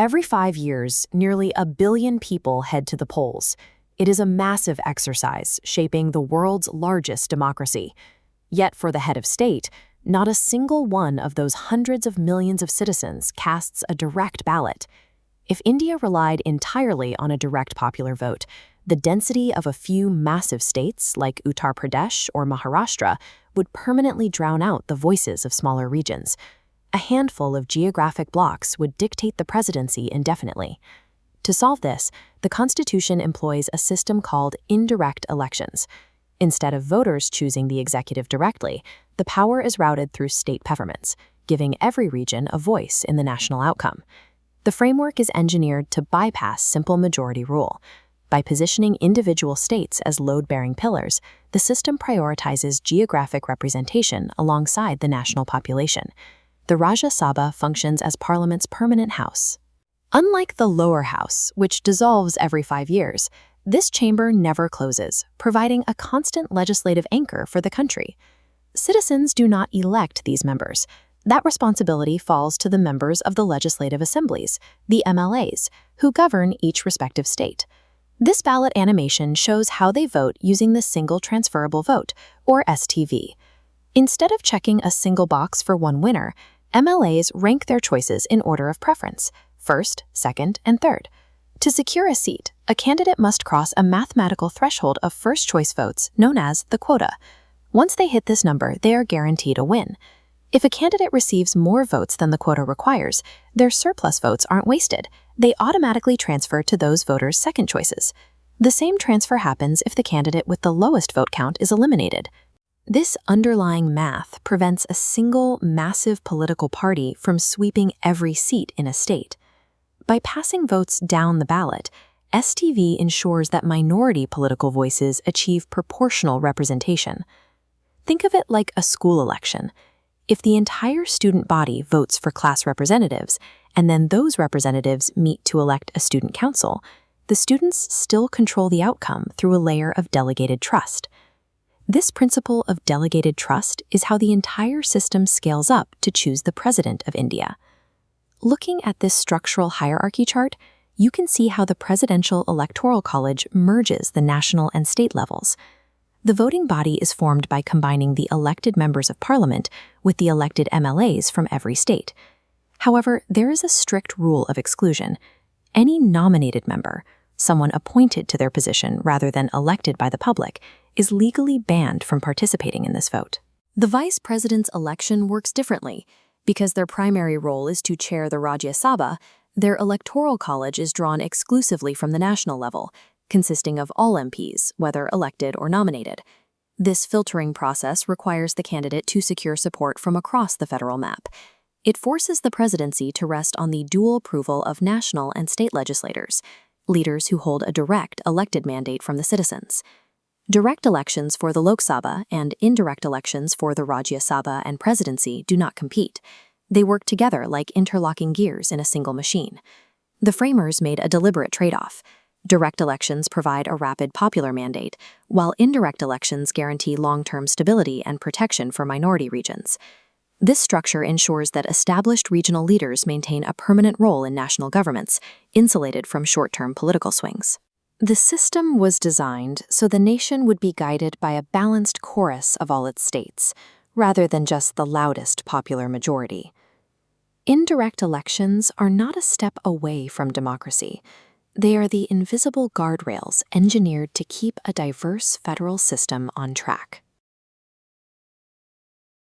Every 5 years, nearly 1 billion people head to the polls. It is a massive exercise shaping the world's largest democracy. Yet for the head of state, not a single one of those hundreds of millions of citizens casts a direct ballot. If India relied entirely on a direct popular vote, the density of a few massive states like Uttar Pradesh or Maharashtra would permanently drown out the voices of smaller regions. A handful of geographic blocks would dictate the presidency indefinitely. To solve this, the Constitution employs a system called indirect elections. Instead of voters choosing the executive directly, the power is routed through state peppermints, giving every region a voice in the national outcome. The framework is engineered to bypass simple majority rule. By positioning individual states as load-bearing pillars, the system prioritizes geographic representation alongside the national population. The Rajya Sabha functions as Parliament's permanent house. Unlike the lower house, which dissolves every 5 years, this chamber never closes, providing a constant legislative anchor for the country. Citizens do not elect these members. That responsibility falls to the members of the legislative assemblies, the MLAs, who govern each respective state. This ballot animation shows how they vote using the Single Transferable Vote, or STV. Instead of checking a single box for one winner, MLAs rank their choices in order of preference, first, second, and third. To secure a seat, a candidate must cross a mathematical threshold of first-choice votes known as the quota. Once they hit this number, they are guaranteed a win. If a candidate receives more votes than the quota requires, their surplus votes aren't wasted. They automatically transfer to those voters' second choices. The same transfer happens if the candidate with the lowest vote count is eliminated. This underlying math prevents a single, massive political party from sweeping every seat in a state. By passing votes down the ballot, STV ensures that minority political voices achieve proportional representation. Think of it like a school election. If the entire student body votes for class representatives, and then those representatives meet to elect a student council, the students still control the outcome through a layer of delegated trust. This principle of delegated trust is how the entire system scales up to choose the President of India. Looking at this structural hierarchy chart, you can see how the Presidential Electoral College merges the national and state levels. The voting body is formed by combining the elected members of Parliament with the elected MLAs from every state. However, there is a strict rule of exclusion. Any nominated member, someone appointed to their position rather than elected by the public, is legally banned from participating in this vote. The vice president's election works differently. Because their primary role is to chair the Rajya Sabha, their electoral college is drawn exclusively from the national level, consisting of all MPs, whether elected or nominated. This filtering process requires the candidate to secure support from across the federal map. It forces the presidency to rest on the dual approval of national and state legislators, leaders who hold a direct elected mandate from the citizens. Direct elections for the Lok Sabha and indirect elections for the Rajya Sabha and presidency do not compete. They work together like interlocking gears in a single machine. The framers made a deliberate trade-off. Direct elections provide a rapid popular mandate, while indirect elections guarantee long-term stability and protection for minority regions. This structure ensures that established regional leaders maintain a permanent role in national governments, insulated from short-term political swings. The system was designed so the nation would be guided by a balanced chorus of all its states, rather than just the loudest popular majority. Indirect elections are not a step away from democracy. They are the invisible guardrails engineered to keep a diverse federal system on track.